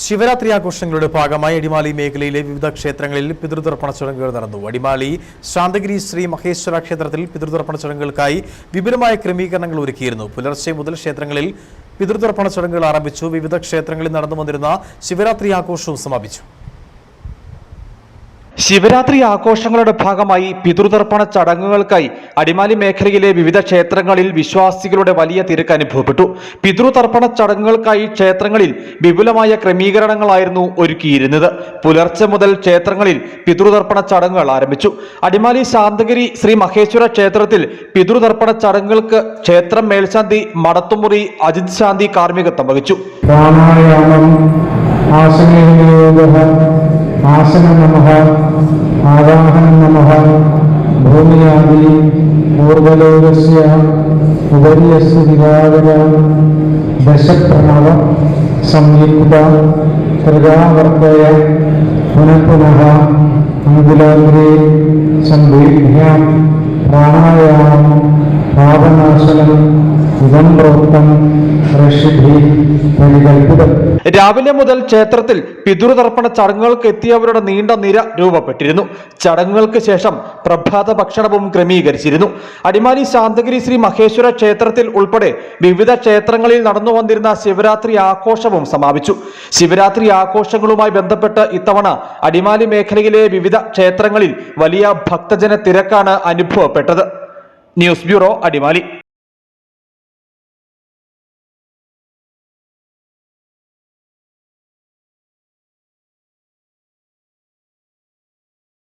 ശിവരാത്രി ആഘോഷങ്ങളുടെ ഭാഗമായി അടിമാലി മേഖലയിലെ വിവിധ ക്ഷേത്രങ്ങളിൽ പിതൃതർപ്പണ ചടങ്ങുകൾ നടന്നു. അടിമാലി ശാന്തഗിരി ശ്രീ മഹേശ്വര ക്ഷേത്രത്തിൽ പിതൃതർപ്പണ ചടങ്ങുകൾക്കായി വിപുലമായ ക്രമീകരണങ്ങൾ ഒരുക്കിയിരുന്നു. പുലർച്ചെ മുതൽ ക്ഷേത്രങ്ങളിൽ പിതൃതർപ്പണ ചടങ്ങുകൾ ആരംഭിച്ചു. വിവിധ ക്ഷേത്രങ്ങളിൽ നടന്നു വന്നിരുന്ന ശിവരാത്രി ആഘോഷവും സമാപിച്ചു. ശിവരാത്രി ആഘോഷങ്ങളുടെ ഭാഗമായി പിതൃതർപ്പണ ചടങ്ങുകൾക്കായി അടിമാലി മേഖലയിലെ വിവിധ ക്ഷേത്രങ്ങളിൽ വിശ്വാസികളുടെ വലിയ തിരക്ക് അനുഭവപ്പെട്ടു. പിതൃതർപ്പണ ചടങ്ങുകൾക്കായി ക്ഷേത്രങ്ങളിൽ വിപുലമായ ക്രമീകരണങ്ങളായിരുന്നു ഒരുക്കിയിരുന്നത്. പുലർച്ചെ മുതൽ ക്ഷേത്രങ്ങളിൽ പിതൃതർപ്പണ ചടങ്ങുകൾ ആരംഭിച്ചു. അടിമാലി ശാന്തഗിരി ശ്രീ മഹേശ്വര ക്ഷേത്രത്തിൽ പിതൃതർപ്പണ ചടങ്ങുകൾക്ക് ക്ഷേത്രം മേൽശാന്തി മടത്തുമുറി അജിത് ശാന്തി കാർമ്മികത്വം വഹിച്ചു. ആസനം നമഃ, ആവാഹനം നമഃ, ഭൂമിയാദി പൂർവലോകസ്യ ഉപരിയസ്യ ദിവാകര ദശപ്രണവ സംയുക്ത ത്രികാവർത്തയ പുനഃ അങ്കുലാഗ്രേ സംഭീഭ്യാം പ്രാണായാമം പാപനാശനം ഇതം പ്രോക്തം ഋഷിഭി പരികൽപ്പിതം. രാവിലെ മുതൽ ക്ഷേത്രത്തിൽ പിതൃതർപ്പണ ചടങ്ങുകൾക്ക് എത്തിയവരുടെ നീണ്ട നിര രൂപപ്പെട്ടിരുന്നു. ചടങ്ങുകൾക്ക് ശേഷം പ്രഭാത ഭക്ഷണവും ക്രമീകരിച്ചിരുന്നു. അടിമാലി ശാന്തഗിരി ശ്രീ മഹേശ്വര ക്ഷേത്രത്തിൽ ഉൾപ്പെടെ വിവിധ ക്ഷേത്രങ്ങളിൽ നടന്നു വന്നിരുന്ന ശിവരാത്രി ആഘോഷവും സമാപിച്ചു. ശിവരാത്രി ആഘോഷങ്ങളുമായി ബന്ധപ്പെട്ട് ഇത്തവണ അടിമാലി മേഖലയിലെ വിവിധ ക്ഷേത്രങ്ങളിൽ വലിയ ഭക്തജന തിരക്കാണ് അനുഭവപ്പെട്ടത്. News bureau, Adimali.